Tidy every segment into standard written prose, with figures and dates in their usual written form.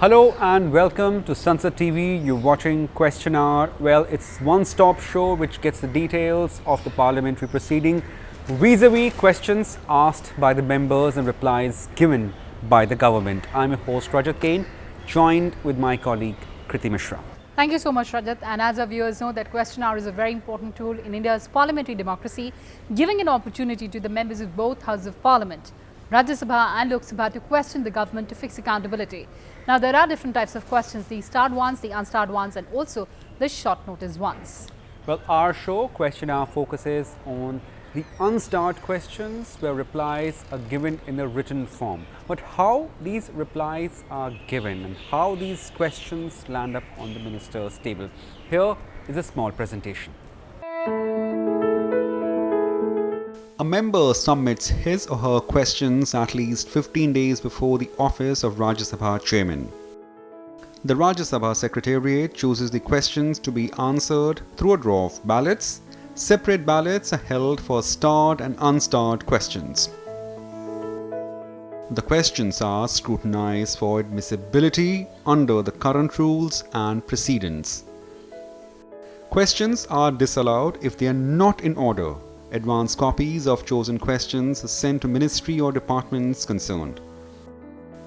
Hello and welcome to Sunset TV. You're watching Question Hour. Well, it's one-stop show which gets the details of the parliamentary proceeding, vis-a-vis questions asked by the members and replies given by the government. I'm your host Rajat Kane, joined with my colleague Kriti Mishra. Thank you so much, Rajat. And as our viewers know, that Question Hour is a very important tool in India's parliamentary democracy, giving an opportunity to the members of both houses of parliament, Rajya Sabha and Lok Sabha, to question the government to fix accountability. Now, there are different types of questions, the starred ones, the unstarred ones, and also the short notice ones. Well, our show, Question Hour, focuses on the unstarred questions where replies are given in a written form. But how these replies are given and how these questions land up on the minister's table. Here is a small presentation. A member submits his or her questions at least 15 days before the office of Rajya Sabha chairman. The Rajya Sabha Secretariat chooses the questions to be answered through a draw of ballots. Separate ballots are held for starred and unstarred questions. The questions are scrutinized for admissibility under the current rules and precedents. Questions are disallowed if they are not in order. Advance copies of chosen questions are sent to ministry or departments concerned.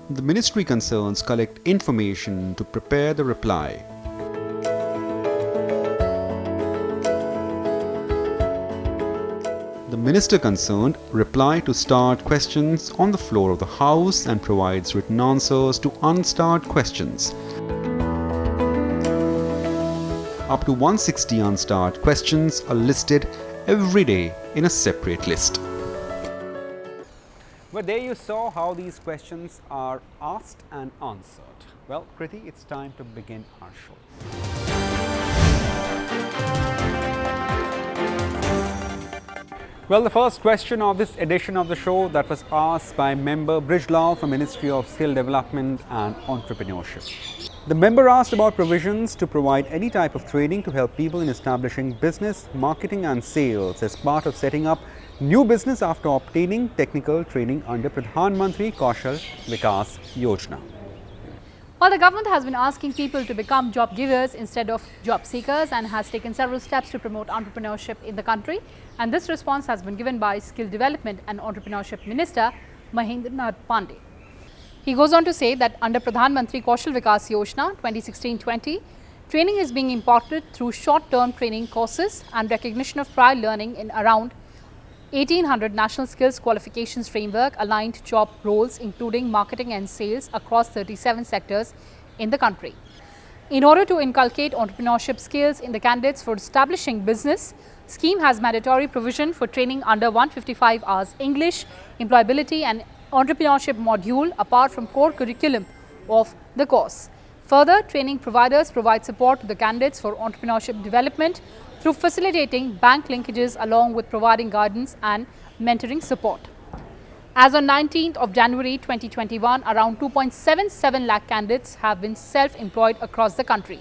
The ministry concerns collect information to prepare the reply. The minister concerned reply to starred questions on the floor of the House and provides written answers to unstarred questions. Up to 160 unstarred questions are listed every day in a separate list. Well, there you saw how these questions are asked and answered. Well, Kriti, it's time to begin our show. Well, the first question of this edition of the show that was asked by member Brijlal from Ministry of Skill Development and Entrepreneurship. The member asked about provisions to provide any type of training to help people in establishing business, marketing and sales as part of setting up new business after obtaining technical training under Pradhan Mantri Kaushal Vikas Yojana. While the government has been asking people to become job givers instead of job seekers and has taken several steps to promote entrepreneurship in the country, and this response has been given by Skill Development and Entrepreneurship Minister Mahendra Nath Pandey. He goes on to say that under Pradhan Mantri Kaushal Vikas Yojana 2016-20, training is being imparted through short-term training courses and recognition of prior learning in around 1800 National Skills Qualifications Framework aligned job roles, including marketing and sales across 37 sectors in the country. In order to inculcate entrepreneurship skills in the candidates for establishing business, scheme has mandatory provision for training under 155 hours English, employability and entrepreneurship module apart from core curriculum of the course. Further, training providers provide support to the candidates for entrepreneurship development through facilitating bank linkages along with providing guidance and mentoring support. As on 19th of January 2021, around 2.77 lakh candidates have been self-employed across the country.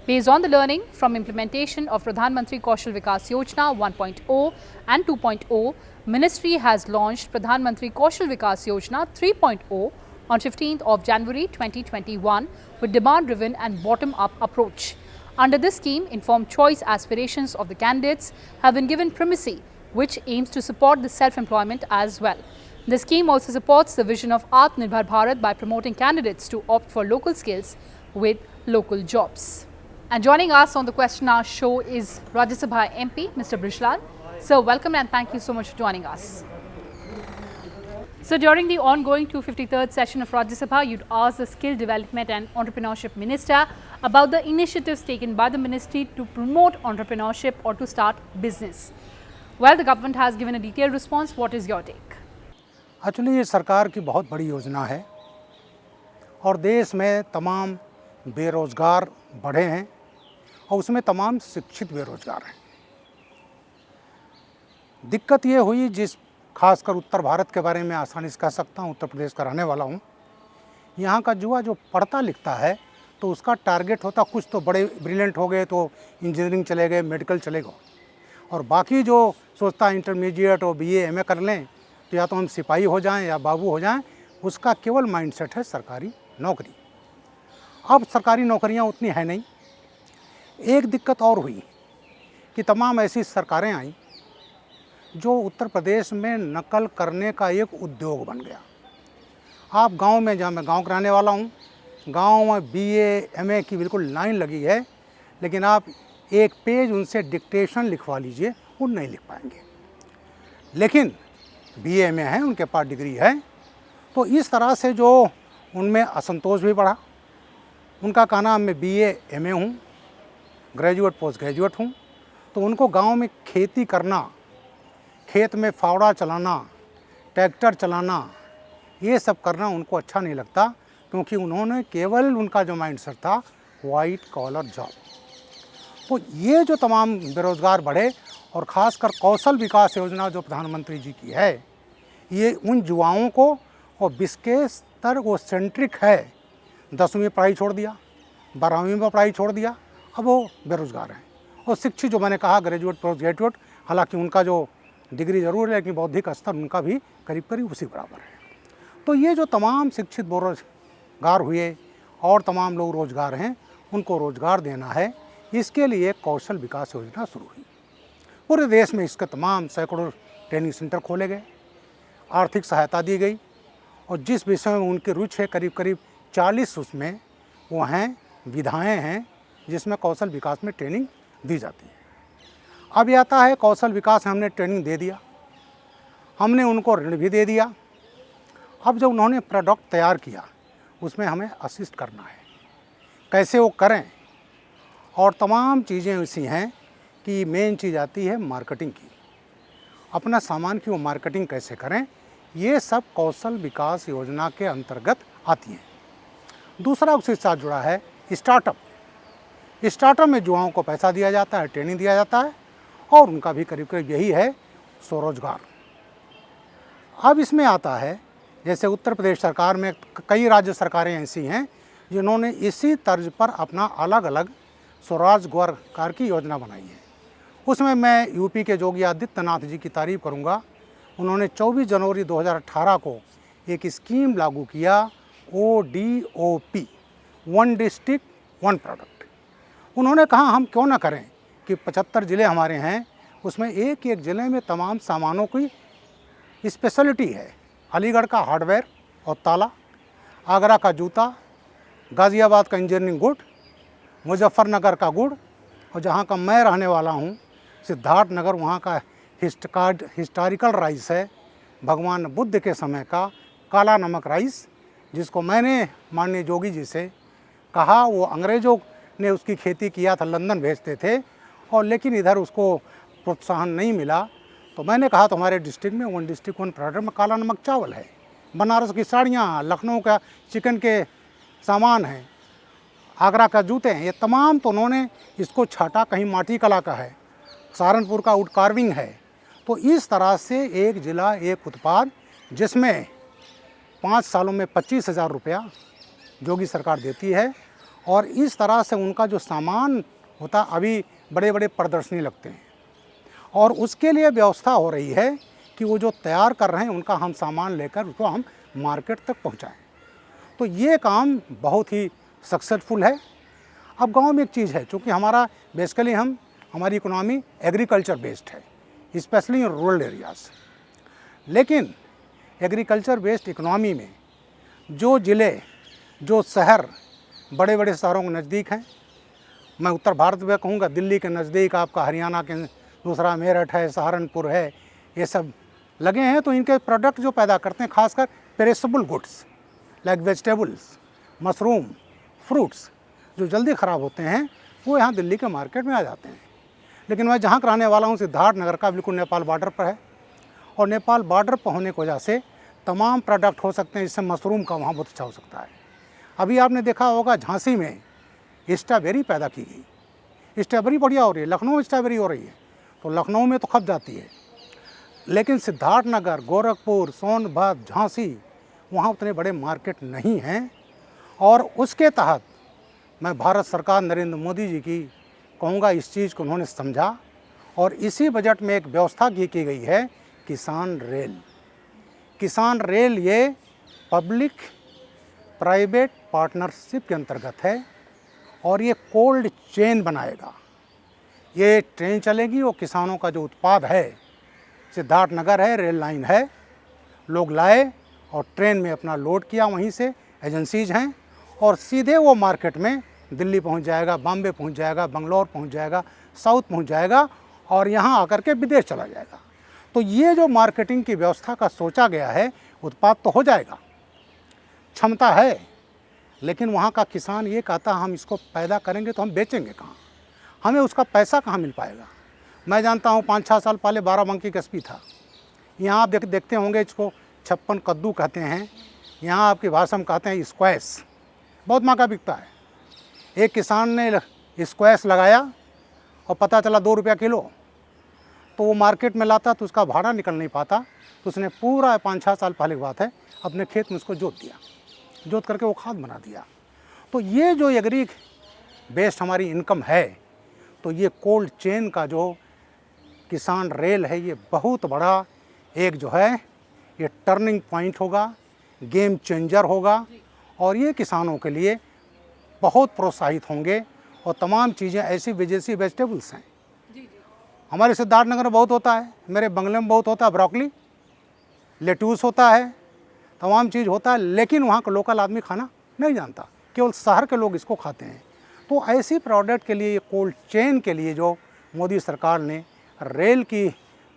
Based on the learning from implementation of Pradhan Mantri Kaushal Vikas Yojana 1.0 and 2.0, Ministry has launched Pradhan Mantri Kaushal Vikas Yojana 3.0 on 15th of January 2021 with demand-driven and bottom-up approach. Under this scheme, informed choice aspirations of the candidates have been given primacy, which aims to support the self-employment as well. The scheme also supports the vision of Atmanirbhar Bharat by promoting candidates to opt for local skills with local jobs. And joining us on the Question Hour show is Rajya Sabha MP, Mr. Brijlal. Sir, welcome and thank you so much for joining us. So, during the ongoing 253rd session of Rajya Sabha, you'd asked the Skill Development and Entrepreneurship Minister about the initiatives taken by the ministry to promote entrepreneurship or to start business. Well, the government has given a detailed response. What is your take? Actually ये सरकार की बहुत बड़ी योजना है और देश में तमाम बेरोज़गार बढ़े हैं और उसमें तमाम शिक्षित बेरोज़गार हैं। दिक्कत ये हुई खासकर उत्तर भारत के बारे में आसानी से कह सकता हूँ, उत्तर प्रदेश का रहने वाला हूँ। यहाँ का युवा जो पढ़ता लिखता है तो उसका टारगेट होता, कुछ तो बड़े ब्रिलियंट हो गए तो इंजीनियरिंग चले गए, मेडिकल चले गए, और बाकी जो सोचता है इंटरमीडिएट और बीए एमए कर लें तो या तो हम सिपाही हो जाएं या बाबू हो जाएं, उसका केवल माइंडसेट है सरकारी नौकरी। अब सरकारी नौकरियां उतनी है नहीं। एक दिक्कत और हुई कि तमाम ऐसी सरकारें आई जो उत्तर प्रदेश में नकल करने का एक उद्योग बन गया। आप गांव में, जहाँ मैं गांव का रहने वाला हूँ, गांव में BA MA की बिल्कुल लाइन लगी है, लेकिन आप एक पेज उनसे डिक्टेशन लिखवा लीजिए, वो नहीं लिख पाएंगे। लेकिन BA MA है, उनके पास डिग्री है, तो इस तरह से जो उनमें असंतोष भी बढ़ा। उनका कहना मैं BA MA हूँ, ग्रेजुएट पोस्ट ग्रेजुएट हूँ, तो उनको गांव में खेती करना, खेत में फावड़ा चलाना, ट्रैक्टर चलाना, ये सब करना उनको अच्छा नहीं लगता, क्योंकि उन्होंने केवल, उनका जो माइंडसेट था वाइट कॉलर जॉब। तो ये जो तमाम बेरोज़गार बढ़े, और ख़ासकर कौशल विकास योजना जो प्रधानमंत्री जी की है, ये उन युवाओं को, और विशेष स्तर वो सेंट्रिक है, 10वीं में पढ़ाई छोड़ दिया, 12वीं में पढ़ाई छोड़ दिया, अब वो बेरोज़गार हैं। और शिक्षित जो मैंने कहा ग्रेजुएट पोस्ट ग्रेजुएट, हालांकि उनका जो डिग्री ज़रूर है, लेकिन बौद्धिक स्तर उनका भी करीब करीब उसी बराबर है। तो ये जो तमाम शिक्षित बेरोजगार हुए और तमाम लोग रोज़गार हैं, उनको रोज़गार देना है, इसके लिए कौशल विकास योजना शुरू हुई। पूरे देश में इसके तमाम सैकड़ों ट्रेनिंग सेंटर खोले गए, आर्थिक सहायता दी गई, और जिस विषय में उनकी रुचि है करीब करीब 40 उसमें वो हैं, विधाएँ हैं, जिसमें कौशल विकास में ट्रेनिंग दी जाती है। अब ये आता है कौशल विकास में हमने ट्रेनिंग दे दिया, हमने उनको ऋण भी दे दिया। अब जो उन्होंने प्रोडक्ट तैयार किया, उसमें हमें असिस्ट करना है, कैसे वो करें, और तमाम चीज़ें ऐसी हैं कि मेन चीज़ आती है मार्केटिंग की। अपना सामान की वो मार्केटिंग कैसे करें, ये सब कौशल विकास योजना के अंतर्गत आती हैं। दूसरा उसके साथ जुड़ा है स्टार्टअप। स्टार्टअप में युवाओं को पैसा दिया जाता है, ट्रेनिंग दिया जाता है, और उनका भी करीब करीब यही है स्वरोजगार। अब इसमें आता है, जैसे उत्तर प्रदेश सरकार में कई राज्य सरकारें ऐसी हैं जिन्होंने इसी तर्ज पर अपना अलग अलग स्वरोजगार की योजना बनाई है। उसमें मैं यूपी के योगी आदित्यनाथ जी की तारीफ़ करूंगा। उन्होंने 24 जनवरी 2018 को एक स्कीम लागू किया, ODOP, one district one product. उन्होंने कहा हम क्यों ना करें कि 75 ज़िले हमारे हैं, उसमें एक एक ज़िले में तमाम सामानों की स्पेशलिटी है। अलीगढ़ का हार्डवेयर और ताला, आगरा का जूता, गाज़ियाबाद का इंजीनियरिंग गुड, मुजफ्फरनगर का गुड़, और जहाँ का मैं रहने वाला हूँ सिद्धार्थनगर, वहाँ का हिस्टोरिकल राइस है, भगवान बुद्ध के समय का काला नमक राइस, जिसको मैंने माननीय जोगी जी से कहा, वो अंग्रेज़ों ने उसकी खेती किया था, लंदन भेजते थे, और लेकिन इधर उसको प्रोत्साहन नहीं मिला, तो मैंने कहा तो हमारे डिस्ट्रिक्ट में वन डिस्ट्रिक्ट वन प्रोडक्ट में काला नमक चावल है, बनारस की साड़ियाँ, लखनऊ का चिकन के सामान हैं, आगरा का जूते हैं, ये तमाम। तो उन्होंने इसको छाटा, कहीं माटी कला का है, सहारनपुर का वुड कार्विंग है। तो इस तरह से एक ज़िला एक उत्पाद, जिसमें 5 सालों में 25,000 रुपया जोगी सरकार देती है, और इस तरह से उनका जो सामान होता, अभी बड़े बड़े प्रदर्शनी लगते हैं, और उसके लिए व्यवस्था हो रही है कि वो जो तैयार कर रहे हैं उनका हम सामान लेकर उसको हम मार्केट तक पहुंचाएं। तो ये काम बहुत ही सक्सेसफुल है। अब गांव में एक चीज़ है, चूँकि हमारा बेसिकली हमारी इकोनॉमी एग्रीकल्चर बेस्ड है, स्पेशली इन रूरल एरियाज। लेकिन एग्रीकल्चर बेस्ड इकोनॉमी में जो ज़िले, जो शहर बड़े बड़े शहरों के नज़दीक हैं, मैं उत्तर भारत में कहूँगा दिल्ली के नज़दीक आपका हरियाणा के दूसरा मेरठ है, सहारनपुर है, ये सब लगे हैं, तो इनके प्रोडक्ट जो पैदा करते हैं, खासकर perishable goods like vegetables, mushroom, fruits, जो जल्दी ख़राब होते हैं, वो यहाँ दिल्ली के मार्केट में आ जाते हैं। लेकिन मैं जहाँ का रहने वाला हूँ सिद्धार्थनगर का, बिल्कुल नेपाल बॉर्डर पर है, और नेपाल बॉर्डर पर होने की वजह से तमाम प्रोडक्ट हो सकते हैं, जिससे मशरूम का वहाँ बहुत अच्छा हो सकता है। अभी आपने देखा होगा झांसी में स्ट्रॉबेरी पैदा की गई, स्ट्रॉबेरी बढ़िया हो रही है, लखनऊ में स्ट्रॉबेरी हो रही है, तो लखनऊ में तो खप जाती है, लेकिन सिद्धार्थनगर, गोरखपुर, सोनभद्र, झांसी, वहाँ उतने बड़े मार्केट नहीं हैं। और उसके तहत मैं भारत सरकार नरेंद्र मोदी जी की कहूँगा, इस चीज़ को उन्होंने समझा, और इसी बजट में एक व्यवस्था की गई है किसान रेल। किसान रेल ये पब्लिक प्राइवेट पार्टनरशिप के अंतर्गत है और ये कोल्ड चेन बनाएगा। ये ट्रेन चलेगी और किसानों का जो उत्पाद है, सिद्धार्थनगर है, रेल लाइन है, लोग लाए और ट्रेन में अपना लोड किया, वहीं से एजेंसीज हैं और सीधे वो मार्केट में दिल्ली पहुंच जाएगा, बॉम्बे पहुंच जाएगा, बंगलौर पहुंच जाएगा, साउथ पहुंच जाएगा और यहाँ आकर के विदेश चला जाएगा। तो ये जो मार्केटिंग की व्यवस्था का सोचा गया है, उत्पाद तो हो जाएगा, क्षमता है, लेकिन वहाँ का किसान ये कहता हम इसको पैदा करेंगे तो हम बेचेंगे कहाँ, हमें उसका पैसा कहाँ मिल पाएगा। मैं जानता हूँ 5-6 साल पहले बाराबंकी का एसपी था, यहाँ आप देखते होंगे इसको 56 कद्दू कहते हैं, यहाँ आपकी भाषा में कहते हैं स्क्वैश, बहुत महंगा बिकता है। एक किसान ने स्क्वैश लगाया और पता चला 2 रुपया किलो, तो वो मार्केट में लाता तो उसका भाड़ा निकल नहीं पाता, तो उसने पूरा 5-6 साल पहले की बात है अपने खेत में उसको जोत दिया, जोत करके वो खाद बना दिया। तो ये जो एग्री बेस्ड हमारी इनकम है, तो ये कोल्ड चेन का जो किसान रेल है, ये बहुत बड़ा एक जो है ये टर्निंग पॉइंट होगा, गेम चेंजर होगा और ये किसानों के लिए बहुत प्रोत्साहित होंगे। और तमाम चीज़ें ऐसी विदेशी वेजिटेबल्स हैं, हमारे सिद्धार्थनगर में बहुत होता है, मेरे बंगले में बहुत होता है, ब्रोकली, लेट्यूस होता है, तमाम चीज़ होता है, लेकिन वहाँ का लोकल आदमी खाना नहीं जानता, केवल शहर के लोग इसको खाते हैं। तो ऐसी प्रोडक्ट के लिए ये कोल्ड चेन के लिए जो मोदी सरकार ने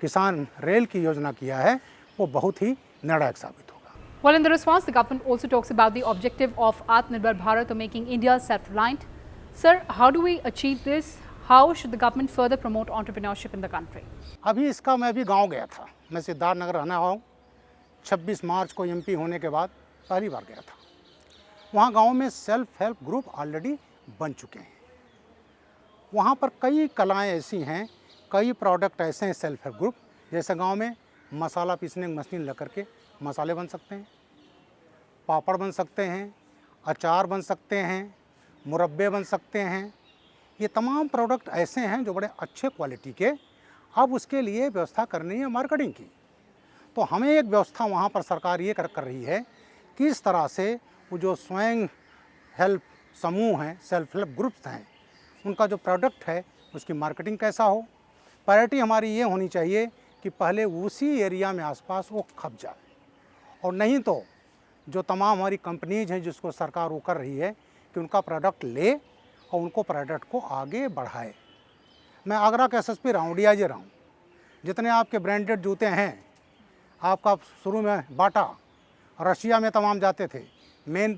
किसान रेल की योजना किया है, वो बहुत ही निर्णायक साबित होगा। Well, in the response, the government also talks about the objective of Atmanirbhar Bharat, or making India self-reliant. Sir, how do we achieve this? How should the government further promote entrepreneurship in the country? अभी इसका मैं अभी गांव गया था, मैं सिद्धार्थनगर रहना हूँ, 26 मार्च को एमपी होने के बाद पहली बार गया था। वहाँ गांव में सेल्फ हेल्प ग्रुप ऑलरेडी बन चुके हैं। वहाँ पर कई कलाएँ ऐसी हैं, कई प्रोडक्ट ऐसे हैं सेल्फ हेल्प ग्रुप, जैसे गांव में मसाला पीसने की मशीन लग करके मसाले बन सकते हैं, पापड़ बन सकते हैं, अचार बन सकते हैं, मुरब्बे बन सकते हैं। ये तमाम प्रोडक्ट ऐसे हैं जो बड़े अच्छे क्वालिटी के, अब उसके लिए व्यवस्था करनी है मार्केटिंग की। तो हमें एक व्यवस्था वहाँ पर सरकार ये कर रही है कि इस तरह से वो जो स्वयं हेल्प समूह हैं, सेल्फ हेल्प ग्रुप्स हैं, उनका जो प्रोडक्ट है उसकी मार्केटिंग कैसा हो। प्रायोरिटी हमारी ये होनी चाहिए कि पहले उसी एरिया में आसपास वो खप जाए, और नहीं तो जो तमाम हमारी कंपनीज हैं जिसको सरकार वो कर रही है कि उनका प्रोडक्ट ले और उनको प्रोडक्ट को आगे बढ़ाए। मैं आगरा का एसएसपी रहा हूँ, डीआईजी रहा हूँ। जितने आपके ब्रांडेड जूते हैं, आपका शुरू में बाटा, रशिया में तमाम जाते थे, मेन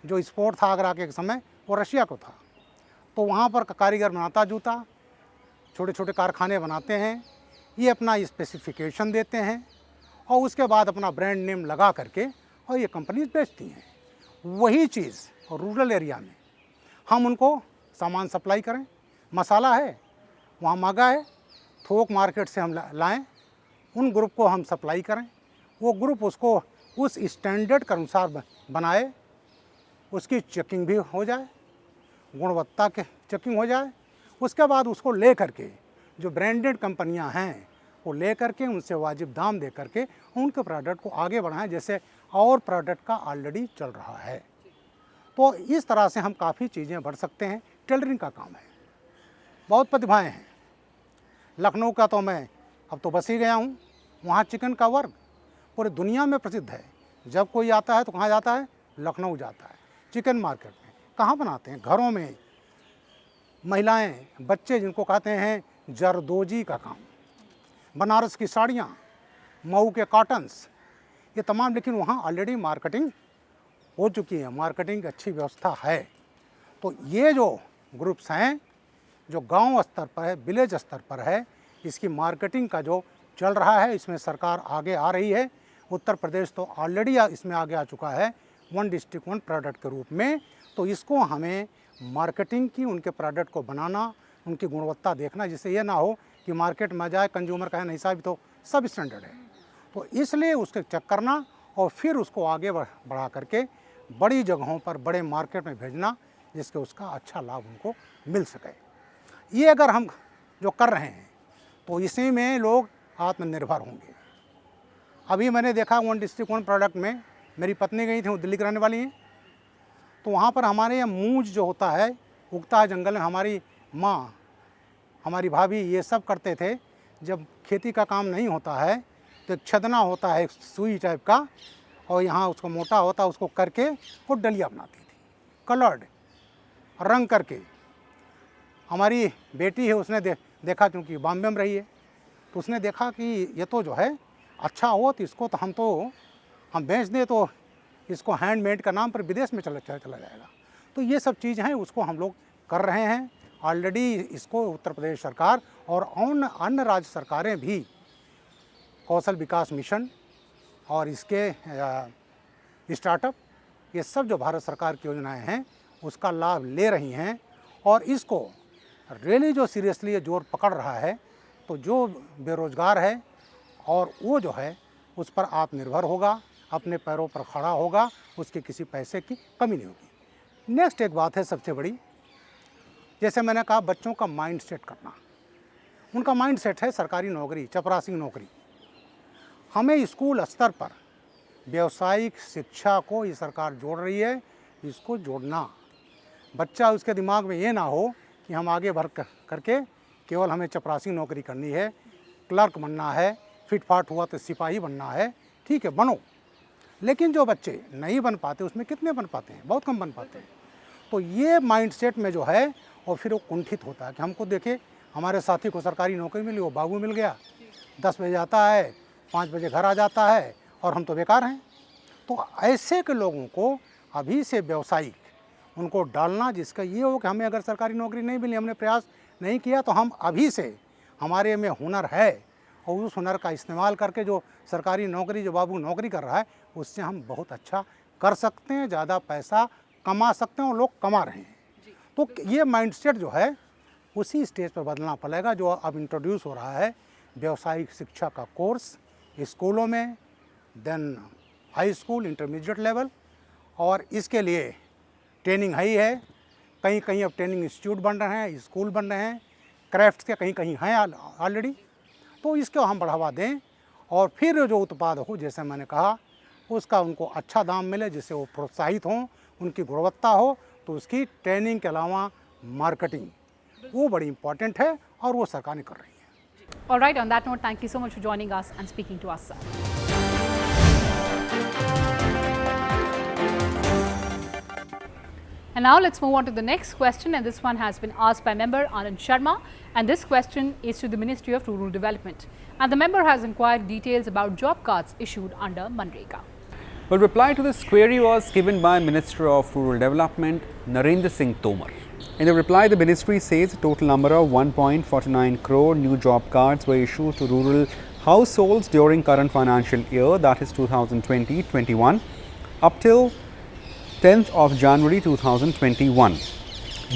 जो स्पोर्ट था आगरा के समय वो रशिया को था। तो वहाँ पर कारीगर बनाता जूता, छोटे छोटे कारखाने बनाते हैं, ये अपना स्पेसिफिकेशन देते हैं और उसके बाद अपना ब्रांड नेम लगा करके और ये कंपनीज बेचती हैं। वही चीज़ रूरल एरिया में हम उनको सामान सप्लाई करें, मसाला है वहाँ महंगा है, थोक मार्केट से हम लाएं, उन ग्रुप को हम सप्लाई करें, वो ग्रुप उसको उस स्टैंडर्ड के अनुसार बनाए, उसकी चेकिंग भी हो जाए, गुणवत्ता के चेकिंग हो जाए, उसके बाद उसको ले करके जो ब्रांडेड कंपनियां हैं वो ले करके उनसे वाजिब दाम दे करके उनके प्रोडक्ट को आगे बढ़ाएं, जैसे और प्रोडक्ट का ऑलरेडी चल रहा है। तो इस तरह से हम काफ़ी चीज़ें बढ़ सकते हैं। टेलरिंग का काम है, बहुत प्रतिभाएं हैं। लखनऊ का तो मैं अब तो बस ही गया हूँ, वहाँ चिकन का वर्क पूरी दुनिया में प्रसिद्ध है। जब कोई आता है तो कहाँ जाता है? लखनऊ जाता है। चिकन मार्केट में कहाँ बनाते हैं? घरों में महिलाएं, बच्चे, जिनको कहते हैं जरदोजी का काम, बनारस की साड़ियाँ, मऊ के कॉटन्स, ये तमाम, लेकिन वहाँ ऑलरेडी मार्केटिंग हो चुकी है, मार्केटिंग अच्छी व्यवस्था है। तो ये जो ग्रुप्स हैं जो गांव स्तर पर है, विलेज स्तर पर है, इसकी मार्केटिंग का जो चल रहा है, इसमें सरकार आगे आ रही है। उत्तर प्रदेश तो ऑलरेडी इसमें आगे आ चुका है, 1 डिस्ट्रिक्ट 1 प्रोडक्ट के रूप में। तो इसको हमें मार्केटिंग की, उनके प्रोडक्ट को बनाना, उनकी गुणवत्ता देखना, जिससे ये ना हो कि मार्केट में जाए कंज्यूमर कहे नहीं साहब तो सब स्टैंडर्ड है। तो इसलिए उसके चेक करना और फिर उसको आगे बढ़ा करके बड़ी जगहों पर, बड़े मार्केट में भेजना, जिसके उसका अच्छा लाभ उनको मिल सके। ये अगर हम जो कर रहे हैं तो इसी में लोग आत्मनिर्भर होंगे। अभी मैंने देखा 1 डिस्ट्रिक्ट 1 प्रोडक्ट में, मेरी पत्नी गई थी, वो दिल्ली की रहने वाली हैं, तो वहाँ पर हमारे यहाँ मूंज जो होता है उगता है जंगल में। हमारी माँ, हमारी भाभी ये सब करते थे। जब खेती का काम नहीं होता है तो एक छदना होता है, एक सुई टाइप का, और यहाँ उसको मोटा होता है, उसको करके वो डलिया बनाती थी, कलर्ड रंग करके। हमारी बेटी है, उसने देखा, क्योंकि बॉम्बे में रही है, तो उसने देखा कि ये तो जो है अच्छा हो, तो इसको तो हम बेच दें तो इसको हैंडमेड का नाम पर विदेश में चला जाएगा। तो ये सब चीज़ हैं, उसको हम लोग कर रहे हैं ऑलरेडी। इसको उत्तर प्रदेश सरकार और अन्य राज्य सरकारें भी कौशल विकास मिशन और इसके स्टार्टअप, ये सब जो भारत सरकार की योजनाएं हैं उसका लाभ ले रही हैं। और इसको रियली जो सीरियसली जोर पकड़ रहा है, तो जो बेरोज़गार है और वो जो है उस पर आत्मनिर्भर होगा, अपने पैरों पर खड़ा होगा, उसके किसी पैसे की कमी नहीं होगी। नेक्स्ट एक बात है सबसे बड़ी, जैसे मैंने कहा बच्चों का माइंड सेट करना। उनका माइंड सेट है सरकारी नौकरी, चपरासी नौकरी। हमें स्कूल स्तर पर व्यावसायिक शिक्षा को ये सरकार जोड़ रही है, इसको जोड़ना। बच्चा उसके दिमाग में ये ना हो कि हम आगे बढ़ करके केवल हमें चपरासी नौकरी करनी है, क्लर्क बनना है, फिटफाट हुआ तो सिपाही बनना है, ठीक है बनो। लेकिन जो बच्चे नहीं बन पाते, उसमें कितने बन पाते हैं? बहुत कम बन पाते हैं। तो ये माइंडसेट में जो है, और फिर वो कुंठित होता है कि हमको देखे हमारे साथी को सरकारी नौकरी मिली, वो बाबू मिल गया, 10 बजे आता है, 5 बजे घर आ जाता है, और हम तो बेकार हैं। तो ऐसे के लोगों को अभी से व्यावसायिक उनको डालना, जिसका ये हो कि हमें अगर सरकारी नौकरी नहीं मिली, हमने प्रयास नहीं किया, तो हम अभी से, हमारे में हुनर है और उस हुनर का इस्तेमाल करके जो सरकारी नौकरी, जो बाबू नौकरी कर रहा है, उससे हम बहुत अच्छा कर सकते हैं, ज़्यादा पैसा कमा सकते हैं, और लोग कमा रहे हैं। तो ये माइंडसेट जो है उसी स्टेज पर बदलना पड़ेगा, जो अब इंट्रोड्यूस हो रहा है व्यावसायिक शिक्षा का कोर्स स्कूलों में, then high school, intermediate level, और इसके लिए ट्रेनिंग है ही है। कहीं कहीं अब ट्रेनिंग इंस्टीट्यूट बन रहे हैं, स्कूल बन रहे हैं, क्राफ्ट्स के कहीं कहीं हैं ऑलरेडी। तो इसको हम बढ़ावा दें, और फिर जो उत्पाद हो, जैसे मैंने कहा, उसका उनको अच्छा दाम मिले, जिससे वो प्रोत्साहित हों, उनकी गुणवत्ता हो। तो उसकी ट्रेनिंग के अलावा मार्केटिंग, वो बड़ी इंपॉर्टेंट है, और वो सरकार ने कर रही है। All right, on that note, thank you so much for joining us and speaking to us, sir. And now let's move on to the next question, and this one has been asked by member Anand Sharma, and this question is to the Ministry of Rural Development, and the member has inquired details about job cards issued under Manrega. Well, reply to this query was given by Minister of Rural Development Narendra Singh Tomar. In the reply, the ministry says a total number of 1.49 crore new job cards were issued to rural households during current financial year, that is 2020-21, up till 10th of January 2021.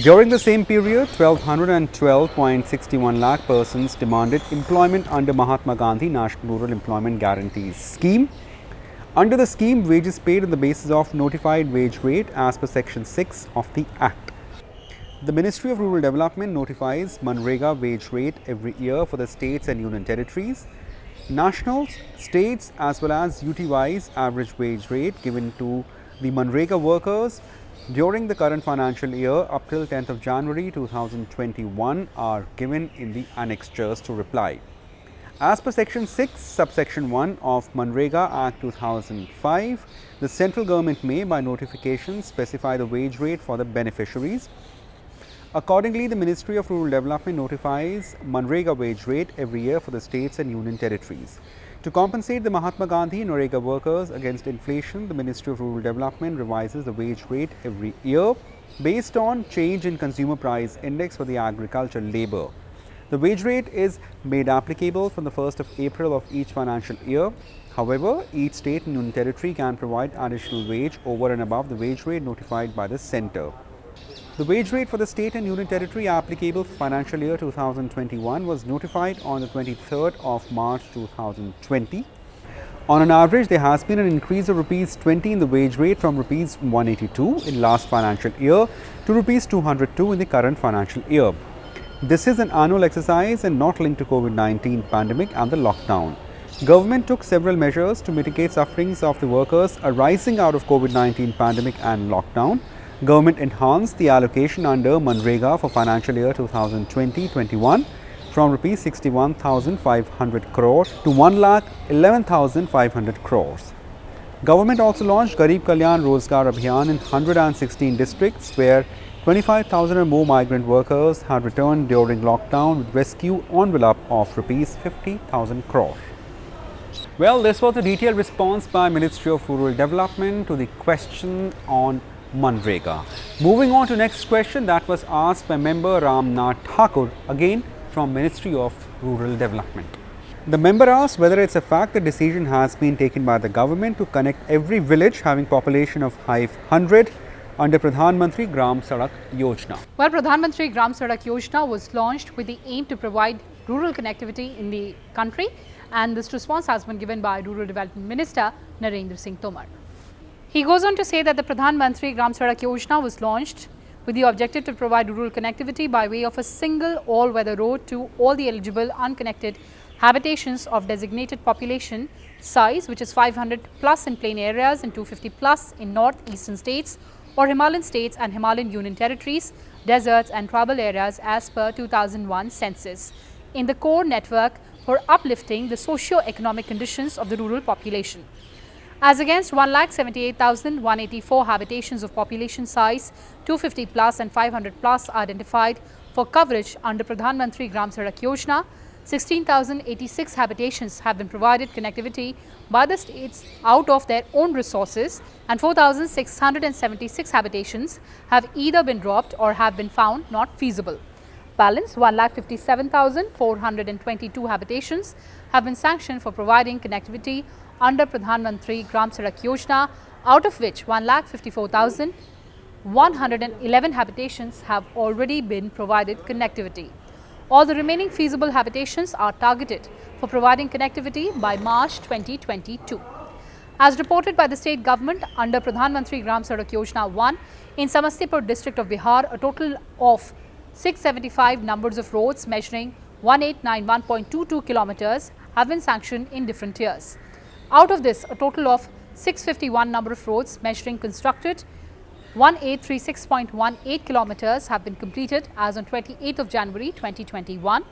During the same period, 1,212.61 lakh persons demanded employment under Mahatma Gandhi National Rural Employment Guarantees Scheme. Under the scheme, wages paid on the basis of notified wage rate as per Section 6 of the Act. The Ministry of Rural Development notifies Manrega wage rate every year for the states and union territories. National, states as well as UT-wise average wage rate given to the Manrega workers during the current financial year up till 10th of January 2021 are given in the annexures to reply. As per Section 6, subsection 1 of Manrega Act 2005, the central government may by notification specify the wage rate for the beneficiaries. Accordingly, the Ministry of Rural Development notifies Manrega wage rate every year for the states and union territories. To compensate the Mahatma Gandhi Narega workers against inflation, the Ministry of Rural Development revises the wage rate every year based on change in consumer price index for the agriculture labor. The wage rate is made applicable from the 1st of April of each financial year. However, each state and union territory can provide additional wage over and above the wage rate notified by the centre. The wage rate for the state and union territory applicable for financial year 2021 was notified on the 23rd of March 2020. On an average, there has been an increase of Rs 20 in the wage rate from Rs 182 in last financial year to Rs 202 in the current financial year. This is an annual exercise and not linked to COVID-19 pandemic and the lockdown. Government took several measures to mitigate sufferings of the workers arising out of COVID-19 pandemic and lockdown. Government enhanced the allocation under Manrega for financial year 2020-21 from Rs 61,500 crore to 1,11,500 crores. Government also launched Garib Kalyan Rozgar Abhiyan in 116 districts where 25,000 or more migrant workers had returned during lockdown with rescue envelope of Rs 50,000 crore. Well, this was a detailed response by Ministry of Rural Development to the question on Manrega. Moving on to next question that was asked by member Ramnath Thakur, again from Ministry of Rural Development. The member asked whether it's a fact that decision has been taken by the government to connect every village having population of 500 under Pradhan Mantri Gram Sadak Yojana. Well, Pradhan Mantri Gram Sadak Yojana was launched with the aim to provide rural connectivity in the country, and this response has been given by Rural Development Minister Narendra Singh Tomar. He goes on to say that the Pradhan Mantri Gram Sadak Yojana was launched with the objective to provide rural connectivity by way of a single all-weather road to all the eligible unconnected habitations of designated population size, which is 500 plus in plain areas and 250 plus in north-eastern states or Himalayan states and Himalayan Union territories, deserts and tribal areas as per 2001 census, in the core network for uplifting the socio-economic conditions of the rural population. As against 1,78,184 habitations of population size 250 plus and 500 plus identified for coverage under Pradhan Mantri Gram Sadak Yojana, 16,086 habitations have been provided connectivity by the states out of their own resources, and 4,676 habitations have either been dropped or have been found not feasible. Balance 1,57,422 habitations have been sanctioned for providing connectivity under Pradhan Mantri Gram Sadak Yojana, out of which 1,54,111 habitations have already been provided connectivity. All the remaining feasible habitations are targeted for providing connectivity by March 2022. As reported by the state government under Pradhan Mantri Gram Sadak Yojana 1, in Samastipur district of Bihar, a total of 675 numbers of roads measuring 1891.22 kilometers have been sanctioned in different years. Out of this, a total of 651 number of roads measuring constructed 1836.18 kilometers have been completed as on 28th of January 2021,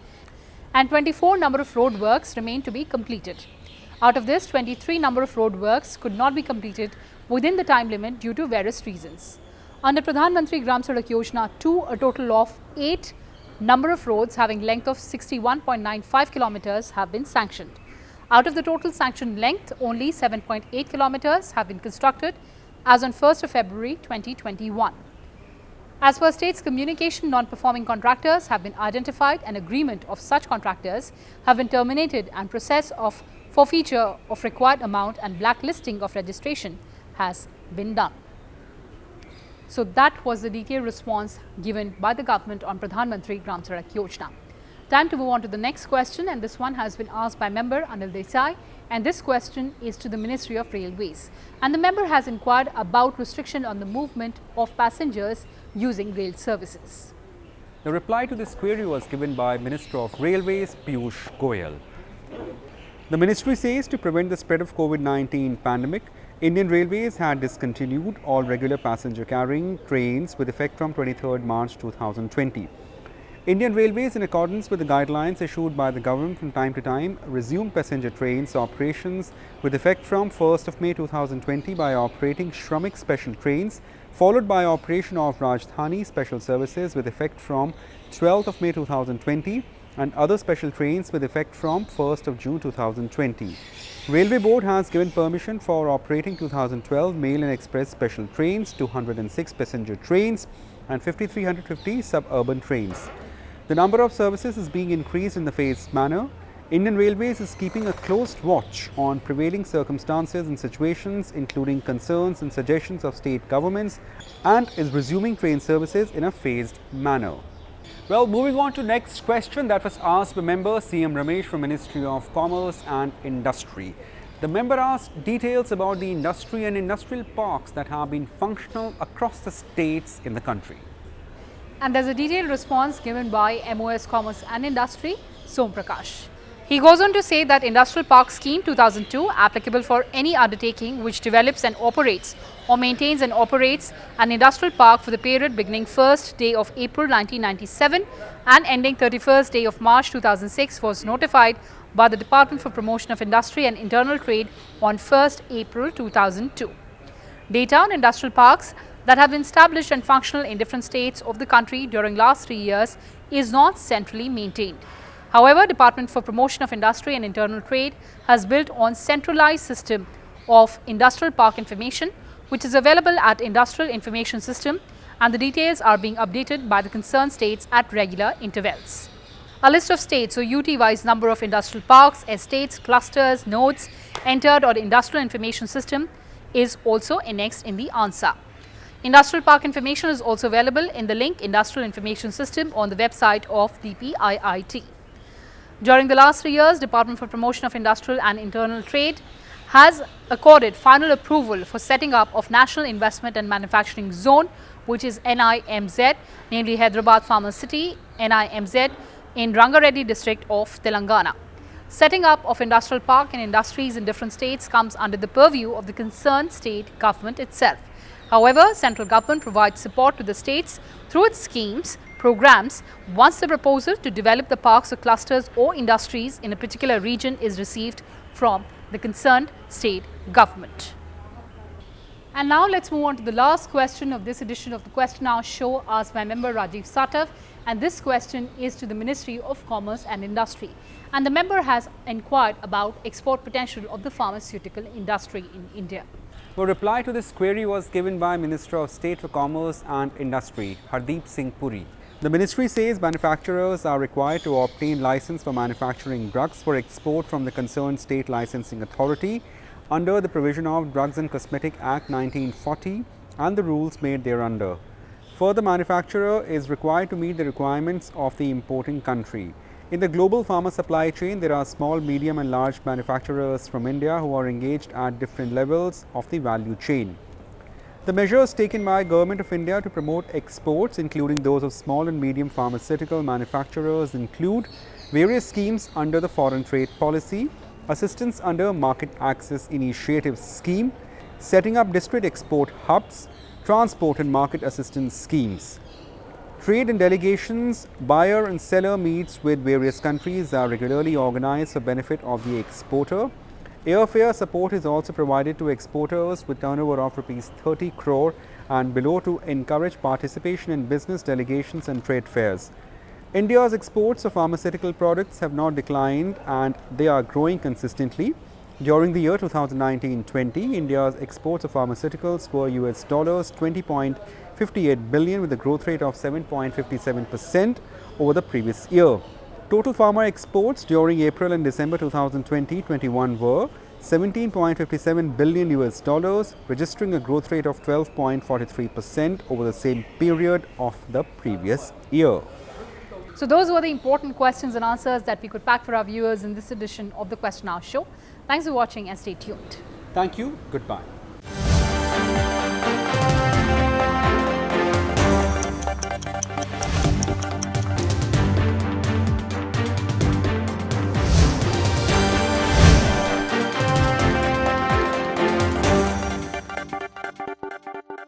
and 24 number of road works remain to be completed. Out of this, 23 number of road works could not be completed within the time limit due to various reasons. Under Pradhan Mantri Gram Sadak Yojana 2, a total of 8 number of roads having length of 61.95 kilometers have been sanctioned. Out of the total sanctioned length, only 7.8 kilometers have been constructed as on 1st of February 2021. As per state's communication, non-performing contractors have been identified and agreement of such contractors have been terminated and process of forfeiture of required amount and blacklisting of registration has been done. So that was the detailed response given by the government on Pradhan Mantri Gram Sadak Yojana. Time to move on to the next question, and this one has been asked by member Anil Desai, and this question is to the Ministry of Railways. And the member has inquired about restriction on the movement of passengers using rail services. The reply to this query was given by Minister of Railways Piyush Goyal. The ministry says to prevent the spread of COVID-19 pandemic, Indian Railways had discontinued all regular passenger carrying trains with effect from 23rd March 2020. Indian Railways, in accordance with the guidelines issued by the government from time to time, resumed passenger trains operations with effect from 1st of May 2020 by operating Shramik special trains, followed by operation of Rajdhani special services with effect from 12th of May 2020 and other special trains with effect from 1st of June 2020. Railway Board has given permission for operating 2012 Mail and Express special trains, 206 passenger trains and 5,350 suburban trains. The number of services is being increased in the phased manner. Indian Railways is keeping a close watch on prevailing circumstances and situations, including concerns and suggestions of state governments, and is resuming train services in a phased manner. Well, moving on to next question that was asked by member CM Ramesh from Ministry of Commerce and Industry. The member asked details about the industry and industrial parks that have been functional across the states in the country. And there's a detailed response given by MOS Commerce and Industry, Som Prakash. He goes on to say that Industrial Park Scheme 2002 applicable for any undertaking which develops and operates or maintains and operates an industrial park for the period beginning 1st day of April 1997 and ending 31st day of March 2006 was notified by the Department for Promotion of Industry and Internal Trade on 1st April 2002. Data on industrial parks that have been established and functional in different states of the country during last 3 years is not centrally maintained. However, Department for Promotion of Industry and Internal Trade has built on centralized system of industrial park information, which is available at Industrial Information System, and the details are being updated by the concerned states at regular intervals. A list of states or UT-wise number of industrial parks, estates, clusters, nodes entered on the Industrial Information System is also annexed in the answer. Industrial park information is also available in the link Industrial Information System on the website of DPIIT. During the last 3 years, Department for Promotion of Industrial and Internal Trade has accorded final approval for setting up of National Investment and Manufacturing Zone, which is NIMZ, namely Hyderabad Farmers City, NIMZ, in Rangareddy district of Telangana. Setting up of industrial park and industries in different states comes under the purview of the concerned state government itself. However, central government provides support to the states through its schemes, programs, once the proposal to develop the parks or clusters or industries in a particular region is received from the concerned state government. And now let's move on to the last question of this edition of the Question Hour show asked by member Rajiv Satav, and this question is to the Ministry of Commerce and Industry, and the member has inquired about export potential of the pharmaceutical industry in India. A reply to this query was given by Minister of State for Commerce and Industry, Hardeep Singh Puri. The ministry says manufacturers are required to obtain license for manufacturing drugs for export from the concerned state licensing authority under the provision of Drugs and Cosmetic Act 1940 and the rules made thereunder. Further, manufacturer is required to meet the requirements of the importing country. In the global pharma supply chain, there are small, medium and large manufacturers from India who are engaged at different levels of the value chain. The measures taken by Government of India to promote exports, including those of small and medium pharmaceutical manufacturers, include various schemes under the Foreign Trade Policy, assistance under Market Access Initiative Scheme, setting up district export hubs, transport and market assistance schemes. Trade and delegations, buyer and seller meets with various countries are regularly organized for benefit of the exporter. Airfare support is also provided to exporters with turnover of Rs 30 crore and below to encourage participation in business delegations and trade fairs. India's exports of pharmaceutical products have not declined and they are growing consistently. During the year 2019-20, India's exports of pharmaceuticals were US dollars 20.58 billion with a growth rate of 7.57% over the previous year. Total pharma exports during April and December 2020-21 were 17.57 billion US dollars, registering a growth rate of 12.43% over the same period of the previous year. So those were the important questions and answers that we could pack for our viewers in this edition of the Question Hour show. Thanks for watching and stay tuned. Thank you. Goodbye.